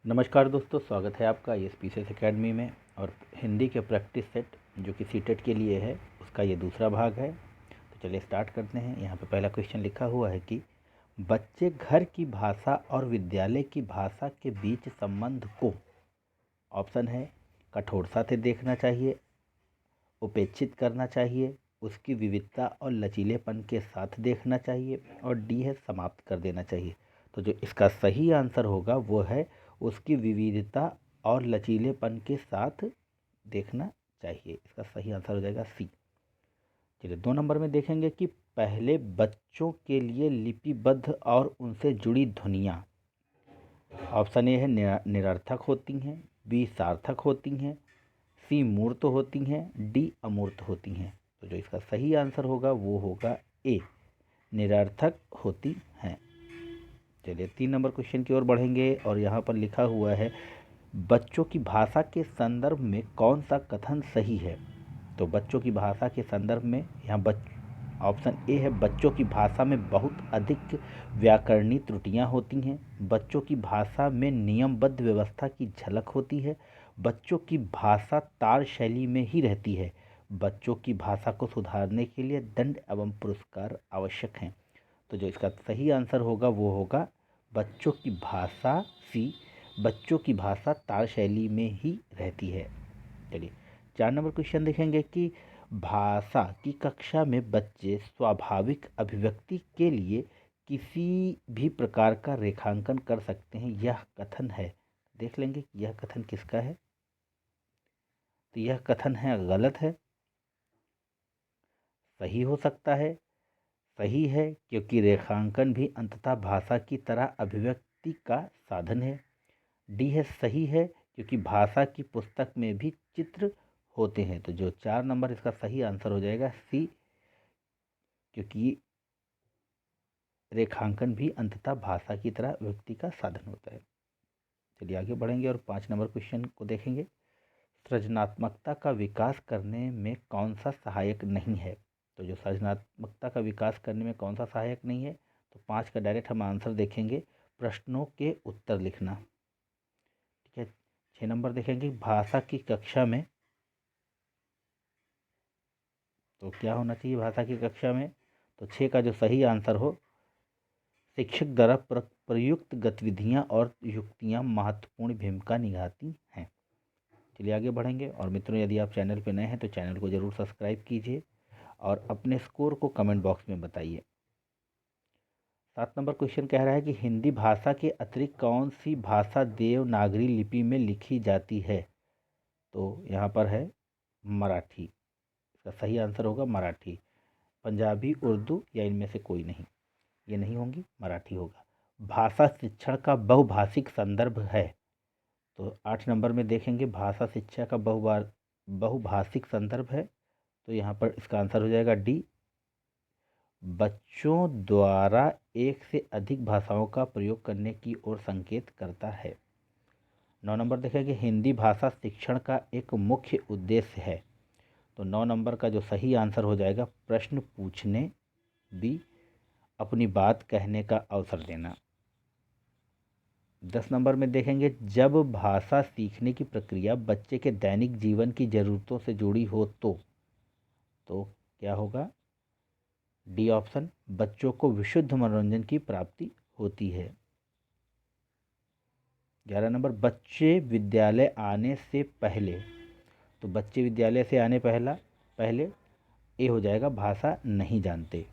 नमस्कार दोस्तों, स्वागत है आपका ये स्पीसेस एकेडमी में। और हिंदी के प्रैक्टिस सेट जो कि सीटेट के लिए है उसका ये दूसरा भाग है। तो चलिए स्टार्ट करते हैं। यहाँ पे पहला क्वेश्चन लिखा हुआ है कि बच्चे घर की भाषा और विद्यालय की भाषा के बीच संबंध को, ऑप्शन है, कठोरता से देखना चाहिए, उपेक्षित करना चाहिए, उसकी विविधता और लचीलेपन के साथ देखना चाहिए, और डी है, समाप्त कर देना चाहिए। तो जो इसका सही आंसर होगा वो है उसकी विविधता और लचीलेपन के साथ देखना चाहिए। इसका सही आंसर हो जाएगा सी। चलिए 2 नंबर में देखेंगे कि पहले बच्चों के लिए लिपिबद्ध और उनसे जुड़ी ध्वनियाँ, ऑप्शन ए है निरर्थक होती हैं, बी सार्थक होती हैं, सी मूर्त होती हैं, डी अमूर्त होती हैं। तो जो इसका सही आंसर होगा वो होगा ए, निरर्थक होती हैं। चलिए 3 नंबर क्वेश्चन की ओर बढ़ेंगे और यहाँ पर लिखा हुआ है बच्चों की भाषा के संदर्भ में कौन सा कथन सही है। तो बच्चों की भाषा के संदर्भ में यहाँ ऑप्शन ए है, बच्चों की भाषा में बहुत अधिक व्याकरणीय त्रुटियां होती हैं, बच्चों की भाषा में नियमबद्ध व्यवस्था की झलक होती है, बच्चों की भाषा तार शैली में ही रहती है, बच्चों की भाषा को सुधारने के लिए दंड एवं पुरस्कार आवश्यक हैं। तो जो इसका सही आंसर होगा वो होगा बच्चों की भाषा सी, बच्चों की भाषा तार शैली में ही रहती है। चलिए 4 नंबर क्वेश्चन देखेंगे कि भाषा की कक्षा में बच्चे स्वाभाविक अभिव्यक्ति के लिए किसी भी प्रकार का रेखांकन कर सकते हैं, यह कथन है। देख लेंगे कि यह कथन किसका है। तो यह कथन है गलत है, सही हो सकता है, सही है क्योंकि रेखांकन भी अंततः भाषा की तरह अभिव्यक्ति का साधन है। डी है, सही है क्योंकि भाषा की पुस्तक में भी चित्र होते हैं। तो जो 4 नंबर इसका सही आंसर हो जाएगा सी, क्योंकि रेखांकन भी अंततः भाषा की तरह अभिव्यक्ति का साधन होता है। चलिए आगे बढ़ेंगे और 5 नंबर क्वेश्चन को देखेंगे। सृजनात्मकता का विकास करने में कौन सा सहायक नहीं है। तो जो सृजनात्मकता का विकास करने में कौन सा सहायक नहीं है, तो 5 का डायरेक्ट हम आंसर देखेंगे, प्रश्नों के उत्तर लिखना। ठीक है। 6 नंबर देखेंगे भाषा की कक्षा में, तो क्या होना चाहिए भाषा की कक्षा में। तो 6 का जो सही आंसर हो, शिक्षक द्वारा प्रयुक्त गतिविधियां और युक्तियां महत्वपूर्ण भूमिका निभाती हैं। चलिए आगे बढ़ेंगे और मित्रों, यदि आप चैनल पर नए हैं तो चैनल को ज़रूर सब्सक्राइब कीजिए और अपने स्कोर को कमेंट बॉक्स में बताइए। 7 नंबर क्वेश्चन कह रहा है कि हिंदी भाषा के अतिरिक्त कौन सी भाषा देवनागरी लिपि में लिखी जाती है। तो यहाँ पर है मराठी। इसका सही आंसर होगा मराठी। पंजाबी, उर्दू या इनमें से कोई नहीं, ये नहीं होंगी, मराठी होगा। भाषा शिक्षण का बहुभाषिक संदर्भ है। तो 8 नंबर में देखेंगे भाषा शिक्षा का बहुभाषिक संदर्भ है। तो यहाँ पर इसका आंसर हो जाएगा डी, बच्चों द्वारा एक से अधिक भाषाओं का प्रयोग करने की ओर संकेत करता है। 9 नंबर देखेंगे हिंदी भाषा शिक्षण का एक मुख्य उद्देश्य है। तो 9 नंबर का जो सही आंसर हो जाएगा प्रश्न पूछने, बी अपनी बात कहने का अवसर देना। 10 नंबर में देखेंगे जब भाषा सीखने की प्रक्रिया बच्चे के दैनिक जीवन की ज़रूरतों से जुड़ी हो तो क्या होगा। डी ऑप्शन, बच्चों को विशुद्ध मनोरंजन की प्राप्ति होती है। 11 नंबर बच्चे विद्यालय आने से पहले, तो बच्चे विद्यालय से आने पहले ए हो जाएगा भाषा नहीं जानते।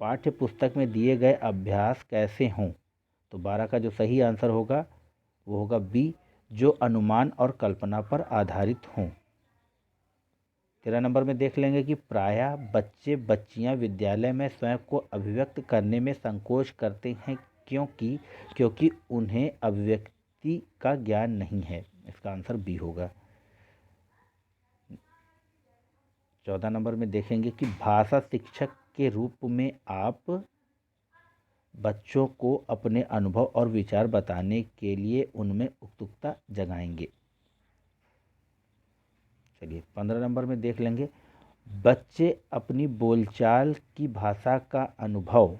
पाठ्य पुस्तक में दिए गए अभ्यास कैसे हों। तो 12 का जो सही आंसर होगा वो होगा बी, जो अनुमान और कल्पना पर आधारित हों। 13 नंबर में देख लेंगे कि प्रायः बच्चे बच्चियां विद्यालय में स्वयं को अभिव्यक्त करने में संकोच करते हैं क्योंकि उन्हें अभिव्यक्ति का ज्ञान नहीं है। इसका आंसर बी होगा। 14 नंबर में देखेंगे कि भाषा शिक्षक के रूप में आप बच्चों को अपने अनुभव और विचार बताने के लिए उनमें उत्सुकता जगाएंगे। चलिए 15 नंबर में देख लेंगे बच्चे अपनी बोलचाल की भाषा का अनुभव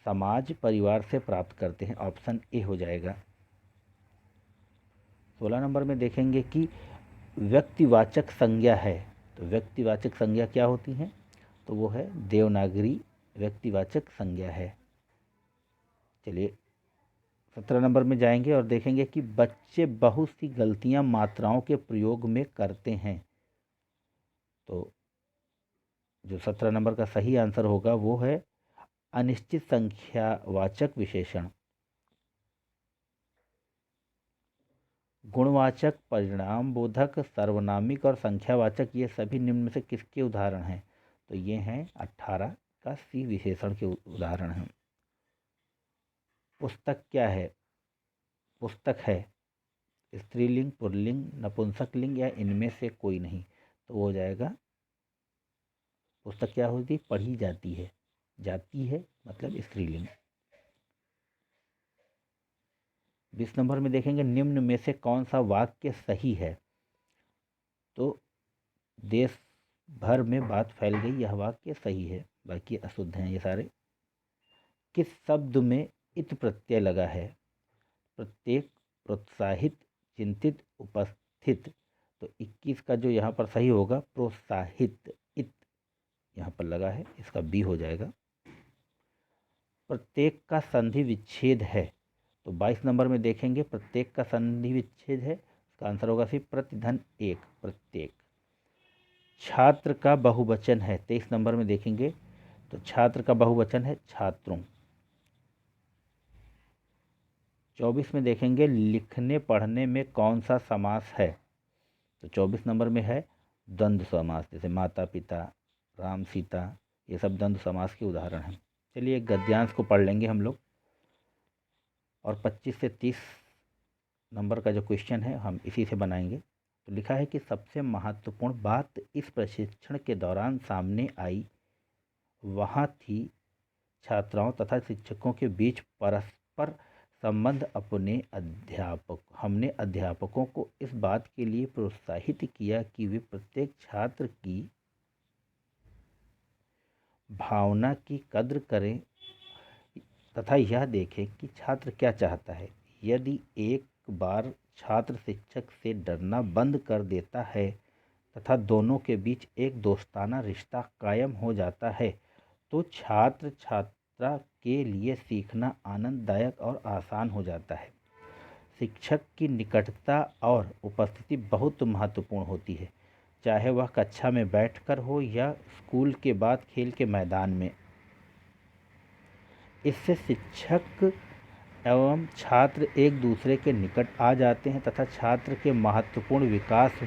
समाज परिवार से प्राप्त करते हैं। ऑप्शन ए हो जाएगा। 16 नंबर में देखेंगे कि व्यक्तिवाचक संज्ञा है। तो व्यक्तिवाचक संज्ञा क्या होती हैं? तो वो है देवनागरी व्यक्तिवाचक संज्ञा है। चलिए 17 नंबर में जाएंगे और देखेंगे कि बच्चे बहुत सी गलतियां मात्राओं के प्रयोग में करते हैं। तो जो 17 नंबर का सही आंसर होगा वो है अनिश्चित संख्यावाचक विशेषण। गुणवाचक, परिणाम बोधक, सर्वनामिक और संख्यावाचक ये सभी निम्न में से किसके उदाहरण हैं? तो ये हैं 18 का सी विशेषण के उदाहरण हैं। पुस्तक क्या है? पुस्तक है स्त्रीलिंग, पुल्लिंग, नपुंसकलिंग या इनमें से कोई नहीं। तो वो हो जाएगा पुस्तक क्या होती? पढ़ी जाती है, जाती है मतलब स्त्रीलिंग। 20 नंबर में देखेंगे निम्न में से कौन सा वाक्य सही है? तो देश भर में बात फैल गई, यह वाक्य सही है, बाकी अशुद्ध हैं ये सारे। किस शब्द में इत प्रत्यय लगा है? प्रत्येक, प्रोत्साहित, चिंतित, उपस्थित। तो 21 का जो यहाँ पर सही होगा प्रोत्साहित, इत यहाँ पर लगा है, इसका बी हो जाएगा। प्रत्येक का संधि विच्छेद है। तो 22 नंबर में देखेंगे प्रत्येक का संधि विच्छेद है, इसका आंसर होगा सिर्फ प्रतिधन एक, प्रत्येक। छात्र का बहुवचन है। 23 नंबर में देखेंगे तो छात्र का बहुवचन है छात्रों। 24 में देखेंगे लिखने पढ़ने में कौन सा समास है? तो 24 नंबर में है द्वंद्व समास, जैसे माता पिता, राम सीता, ये सब द्वंद्व समास के उदाहरण हैं। चलिए गद्यांश को पढ़ लेंगे हम लोग और 25 से 30 नंबर का जो क्वेश्चन है हम इसी से बनाएंगे। तो लिखा है कि सबसे महत्वपूर्ण बात इस प्रशिक्षण के दौरान सामने आई वहाँ थी छात्राओं तथा शिक्षकों के बीच परस्पर संबंध। हमने अध्यापकों को इस बात के लिए प्रोत्साहित किया कि वे प्रत्येक छात्र की भावना की कद्र करें तथा यह देखें कि छात्र क्या चाहता है। यदि एक बार छात्र शिक्षक से डरना बंद कर देता है तथा दोनों के बीच एक दोस्ताना रिश्ता कायम हो जाता है तो छात्र छात्रा के लिए सीखना आनंददायक और आसान हो जाता है। शिक्षक की निकटता और उपस्थिति बहुत महत्वपूर्ण होती है, चाहे वह कक्षा में बैठकर हो या स्कूल के बाद खेल के मैदान में। इससे शिक्षक एवं छात्र एक दूसरे के निकट आ जाते हैं तथा छात्र के महत्वपूर्ण विकास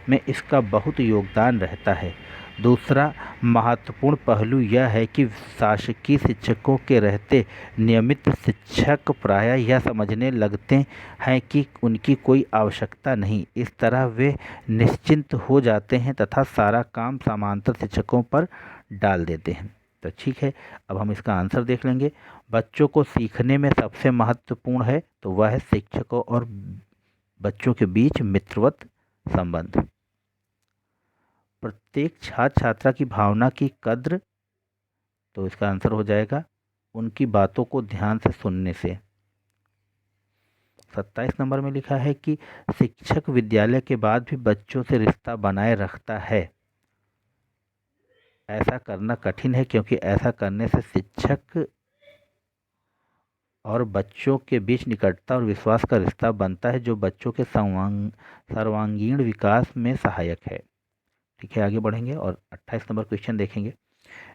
में इसका बहुत योगदान रहता है। दूसरा महत्वपूर्ण पहलू यह है कि शासकीय शिक्षकों के रहते नियमित शिक्षक प्रायः यह समझने लगते हैं कि उनकी कोई आवश्यकता नहीं। इस तरह वे निश्चिंत हो जाते हैं तथा सारा काम समांतर शिक्षकों पर डाल देते हैं। तो ठीक है, अब हम इसका आंसर देख लेंगे। बच्चों को सीखने में सबसे महत्वपूर्ण है तो वह है शिक्षकों और बच्चों के बीच मित्रवत संबंध। प्रत्येक छात्र छात्रा की भावना की कद्र, तो इसका आंसर हो जाएगा उनकी बातों को ध्यान से सुनने से। 27 नंबर में लिखा है कि शिक्षक विद्यालय के बाद भी बच्चों से रिश्ता बनाए रखता है। ऐसा करना कठिन है क्योंकि ऐसा करने से शिक्षक और बच्चों के बीच निकटता और विश्वास का रिश्ता बनता है जो बच्चों के सर्वांगीण विकास में सहायक है। ठीक है, आगे बढ़ेंगे और 28 नंबर क्वेश्चन देखेंगे।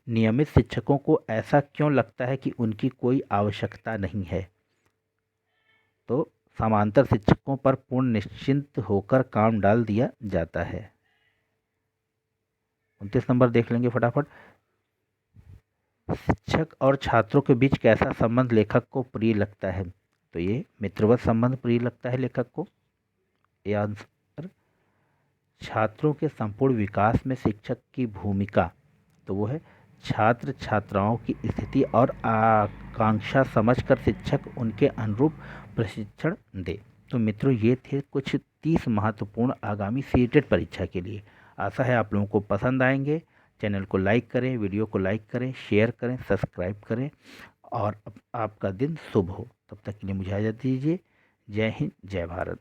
नियमित शिक्षकों को ऐसा क्यों लगता है कि उनकी कोई आवश्यकता नहीं है? तो समांतर शिक्षकों पर पूर्ण निश्चिंत होकर काम डाल दिया जाता है। 29 नंबर देख लेंगे फटाफट। शिक्षक और छात्रों के बीच कैसा संबंध लेखक को प्रिय लगता है? तो ये मित्रवत संबंध प्रिय लगता है लेखक को। ये आंसर। छात्रों के संपूर्ण विकास में शिक्षक की भूमिका, तो वो है छात्र छात्राओं की स्थिति और आकांक्षा समझकर शिक्षक उनके अनुरूप प्रशिक्षण दे। तो मित्रों ये थे कुछ 30 महत्वपूर्ण आगामी सीटेट परीक्षा के लिए। आशा है आप लोगों को पसंद आएंगे। चैनल को लाइक करें, वीडियो को लाइक करें, शेयर करें, सब्सक्राइब करें और आपका दिन शुभ हो। तब तक के लिए मुझे इजाज़त दीजिए। जय हिंद, जय भारत।